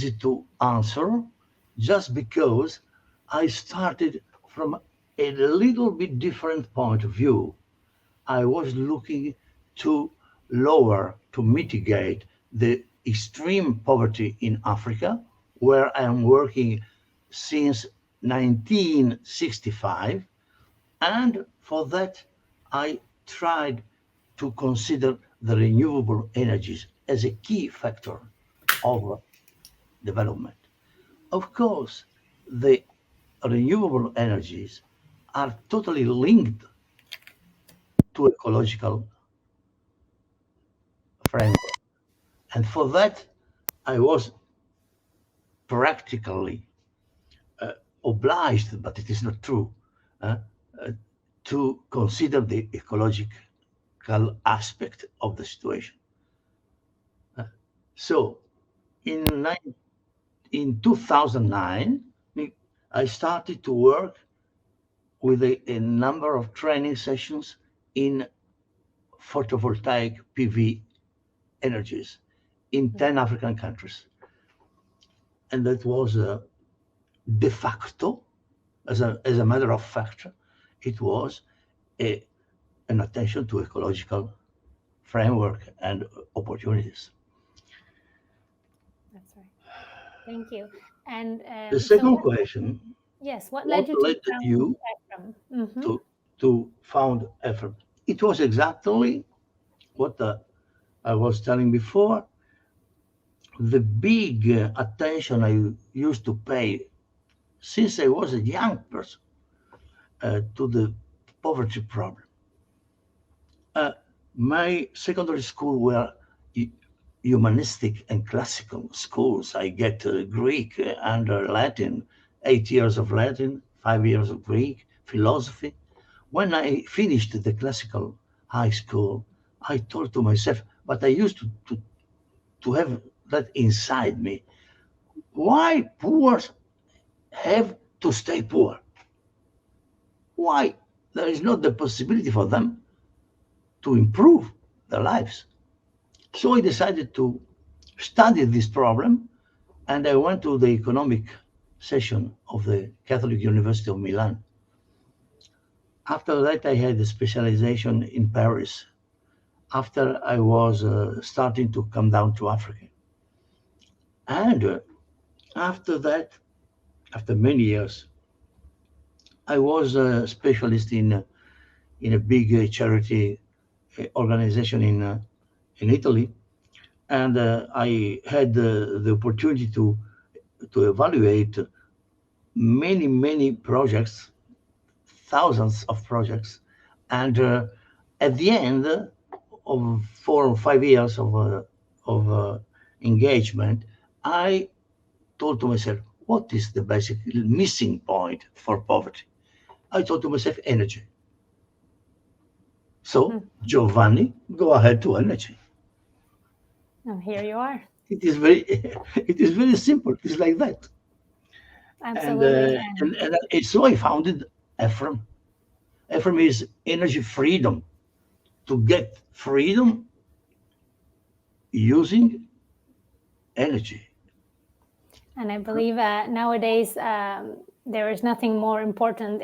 easy to answer just because I started from a little bit different point of view. I was looking to to mitigate the extreme poverty in Africa, where I am working since 1965. And for that, I tried to consider the renewable energies as a key factor of development. Of course, the renewable energies are totally linked to ecological framework. And for that, I was practically obliged, but it is not true, uh, uh, to consider the ecological aspect of the situation. Uh, so in, in 2009, I started to work with a number of training sessions in photovoltaic PV energies in 10 African countries. And that was de facto, as a matter of fact, it was an attention to ecological framework and opportunities. That's right. Thank you. And the second question, yes, what led you to Efrem? to found Efrem? It was exactly what I was telling before. The big attention I used to pay since I was a young person to the poverty problem. My secondary school were humanistic and classical schools. I get Greek and Latin, 8 years of Latin, 5 years of Greek, philosophy. When I finished the classical high school, I thought to myself, but I used to have that inside me. Why poor have to stay poor? Why there is not the possibility for them to improve their lives? So I decided to study this problem, and I went to the economic session of the Catholic University of Milan. After that, I had a specialization in Paris. After I was starting to come down to Africa. And after that, after many years, I was a specialist in a big charity organization in Italy, and I had the opportunity to evaluate many projects, thousands of projects, and at the end of 4 or 5 years of engagement, I told to myself, what is the basic missing point for poverty? I thought to myself, energy. So, Giovanni, go ahead to energy. And here you are. It is very simple. It's like that. Absolutely. And so I founded Efrem. Efrem is energy freedom. To get freedom using energy. And I believe nowadays there is nothing more important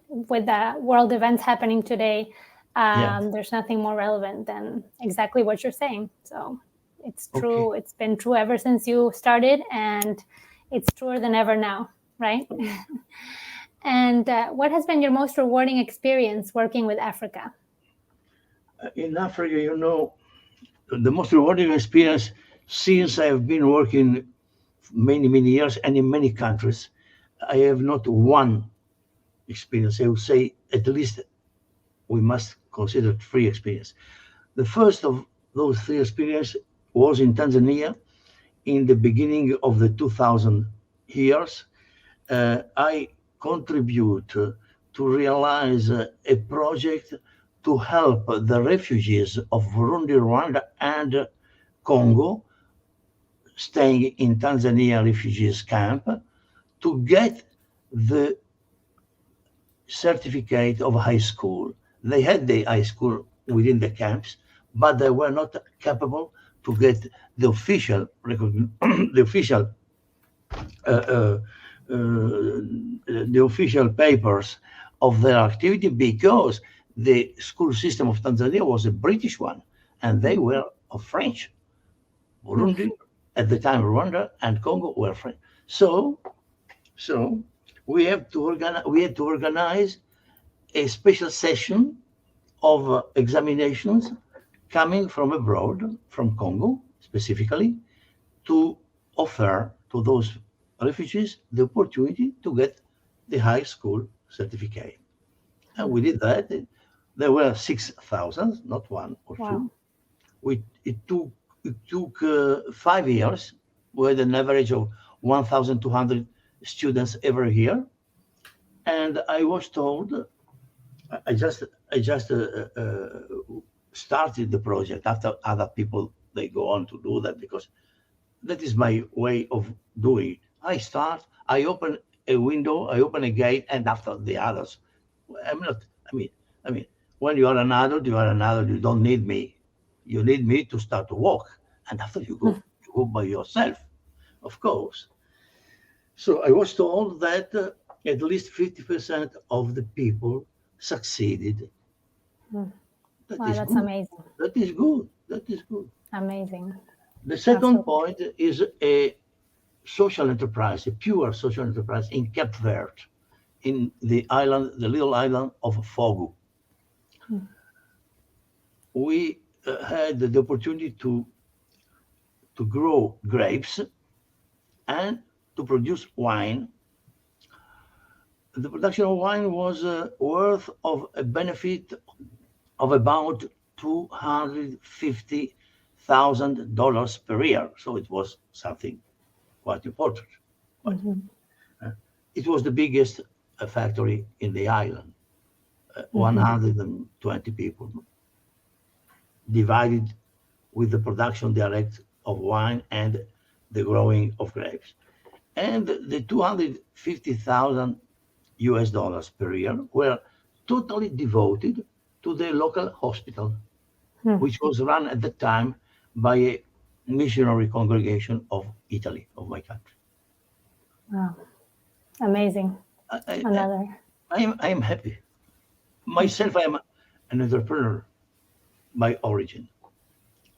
with the world events happening today. There's nothing more relevant than exactly what you're saying. So it's true. Okay. It's been true ever since you started, and it's truer than ever now, right? And what has been your most rewarding experience working with Africa? In Africa, the most rewarding experience, since I've been working many years and in many countries, I have not one experience. I would say at least we must consider 3 experiences. The first of those 3 experiences was in Tanzania in the beginning of the 2000 years. I contribute to realize a project to help the refugees of Burundi, Rwanda, and Congo staying in Tanzania refugees camp to get the certificate of high school. They had the high school within the camps, but they were not capable to get the official uh, uh, the official papers of their activity, because the school system of Tanzania was a British one, and they were of French. Burundi, at the time Rwanda and Congo were French. So we have to organize. We had to organize a special session of examinations coming from abroad, from Congo specifically, to offer to those refugees the opportunity to get the high school certificate. And we did that. There were 6,000, not one or two. Wow. It took 5 years with an average of 1,200 students every year. And I was told, I just started the project after other people they go on to do that, because that is my way of doing it. I open a window, I open a gate, and after the others. I'm not. I mean, when you are an adult, you are an adult. You don't need me. You need me to start to walk, and after you go by yourself, of course. So I was told that at least 50% of the people succeeded. That Wow, is that's good. amazing. That is good. That is good. Amazing. The second Absolutely. point is a social enterprise, a pure social enterprise in Cape Verde, in the little island of Fogo. We had the opportunity to grow grapes and to produce wine. The production of wine was worth of a benefit of about $250,000 per year. So it was something quite important. Quite, uh, it was the biggest factory in the island, 120 people, divided with the production direct of wine and the growing of grapes. And the 250,000 US dollars per year were totally devoted to the local hospital, which was run at the time by a missionary congregation of Italy, of my country. Wow. Amazing. I, I, Another. I am happy. Myself, I am an entrepreneur by origin.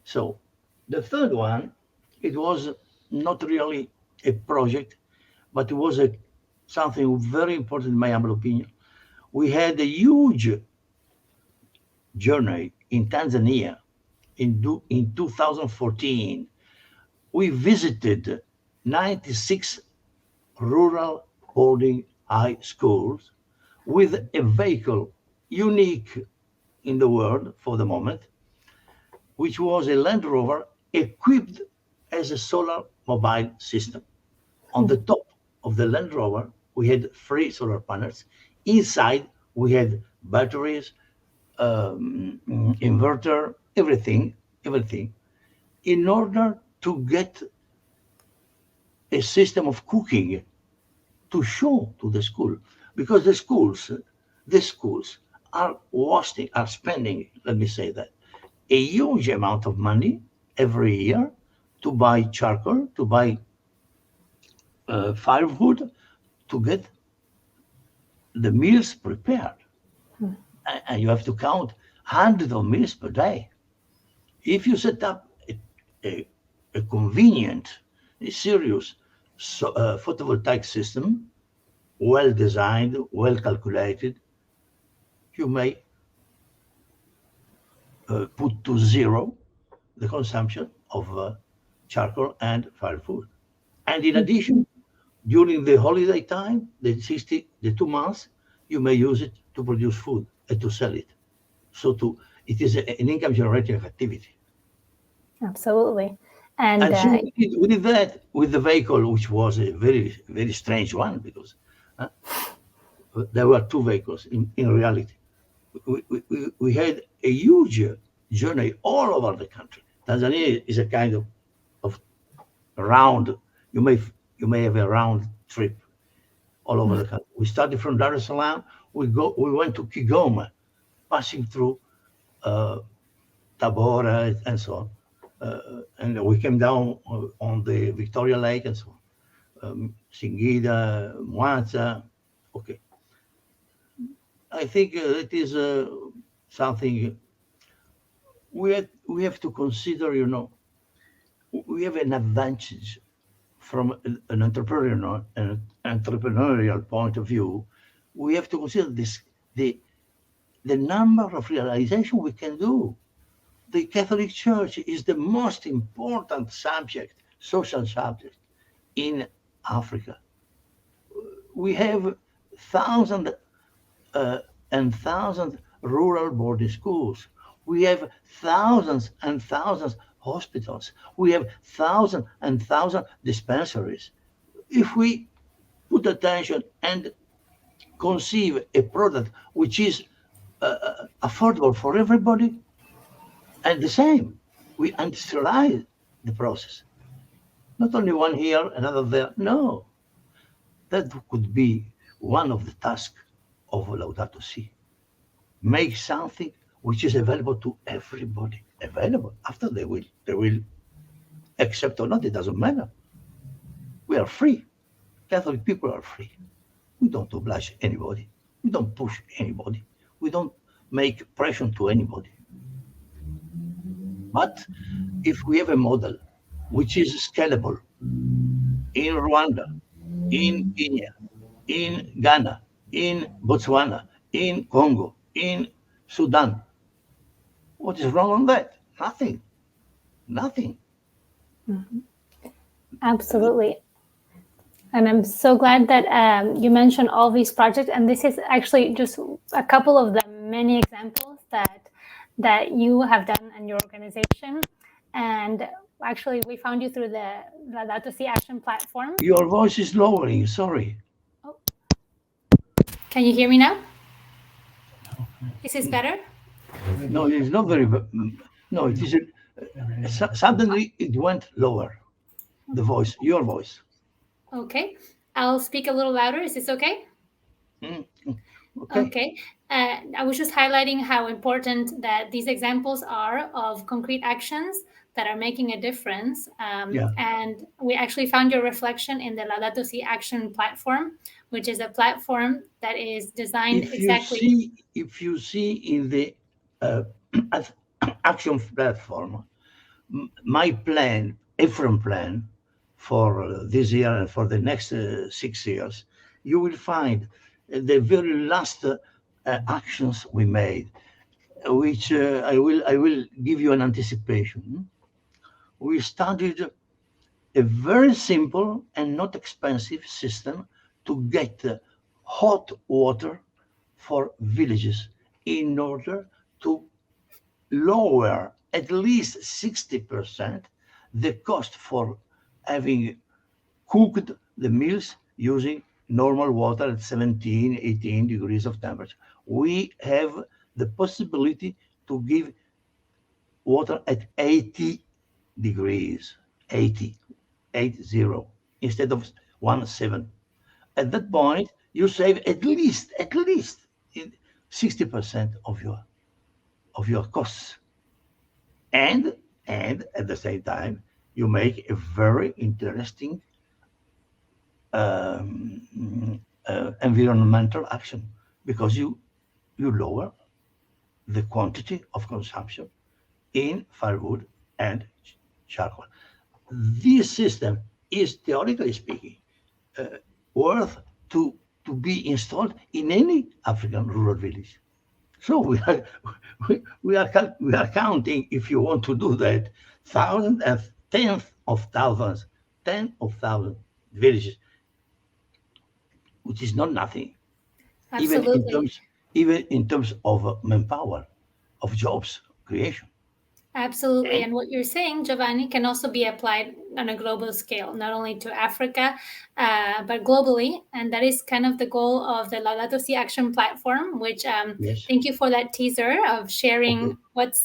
So the third one, it was not really a project, but it was something very important in my humble opinion. We had a huge journey in Tanzania in 2014. We visited 96 rural boarding high schools with a vehicle unique in the world for the moment, which was a Land Rover equipped as a solar mobile system. On the top of the Land Rover, we had 3 solar panels. Inside, we had batteries, inverter, everything, in order to get a system of cooking to show to the school, because the schools are spending, let me say that, a huge amount of money every year to buy charcoal, to buy firewood, to get the meals prepared. And you have to count hundreds of meals per day. If you set up a, a convenient, a serious photovoltaic system, well designed, well calculated, you may put to zero the consumption of charcoal and firewood. And in addition, during the holiday time, the 2 months, you may use it to produce food and to sell it. So it is an income generating activity. Absolutely. And And so we did that with the vehicle, which was a very, very strange one, because uh, there were 2 vehicles in reality. We had a huge journey all over the country. Tanzania is a kind of round, you may you may have a round trip all over the country. We started from Dar es Salaam, we went to Kigoma, passing through uh, Tabora and so on. And we came down on the Victoria Lake and so on. Singida, Mwanza. Okay, I think it is something we have to consider. We have an advantage from an entrepreneurial point of view. We have to consider the number of realization we can do. The Catholic Church is the most important subject, social subject in Africa. We have thousands uh, and thousands rural boarding schools. We have thousands and thousands hospitals. We have thousands and thousands dispensaries. If we put attention and conceive a product which is affordable for everybody, and the same, we industrialize the process. Not only one here, another there. No, that could be one of the tasks of Laudato Si. Make something which is available to everybody. Available. After they will accept or not, it doesn't matter. We are free. Catholic people are free. We don't oblige anybody. We don't push anybody. We don't make pressure to anybody. But if we have a model which is scalable in Rwanda, in Kenya, in Ghana, in Botswana, in Congo, in Sudan, what is wrong on that? Nothing. Nothing. Absolutely. And I'm so glad that you mentioned all these projects. And this is actually just a couple of the many examples that you have done in your organization. And actually, we found you through the Laudato Si Action Platform. Your voice is lowering. Sorry. Oh. Can you hear me now? Is this better? No, it's not very. No, it is. Suddenly it went lower. The voice, your voice. Okay, I'll speak a little louder. Is this okay? Okay. I was just highlighting how important that these examples are of concrete actions that are making a difference. And we actually found your reflection in the Laudato Si Action Platform, which is a platform that is designed exactly. If you see in the action platform, my plan, Efrem plan, for this year and for the next 6 years, you will find the very last actions we made, which I will give you an anticipation. We started a very simple and not expensive system to get hot water for villages in order to lower at least 60% the cost for having cooked the meals using normal water at 17, 18 degrees of temperature. We have the possibility to give water at 80 degrees, 80, 80, instead of 17. At that point, you save at least 60% of your costs. And at the same time, you make a very interesting environmental action because you lower the quantity of consumption in firewood and charcoal. This system is, theoretically speaking, worth to be installed in any African rural village. So we are counting, if you want to do that, thousands and tens of thousands villages, which is not nothing. Absolutely. Even in terms of manpower, of jobs creation. Absolutely. And what you're saying, Giovanni, can also be applied on a global scale, not only to Africa, but globally. And that is kind of the goal of the Laudato Si Action Platform, which Yes. thank you for that teaser of sharing what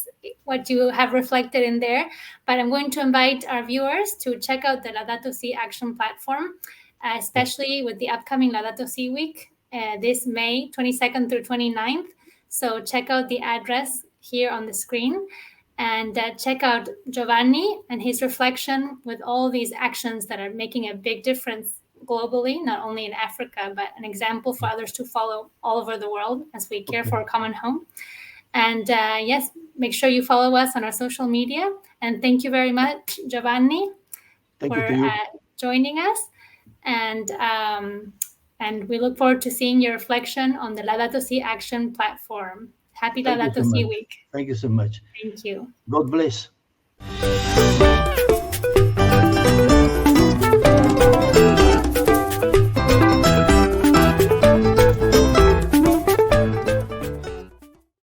you have reflected in there. But I'm going to invite our viewers to check out the Laudato Si Action Platform, especially with the upcoming Laudato Si Week this May 22nd through 29th. So check out the address here on the screen. And check out Giovanni and his reflection with all these actions that are making a big difference globally, not only in Africa, but an example for others to follow all over the world as we care for a common home. And yes, make sure you follow us on our social media. And thank you very much, Giovanni, for joining us. And we look forward to seeing your reflection on the Laudato Si Action Platform. Happy Laudato Si week. Thank you so much. Thank you. God bless.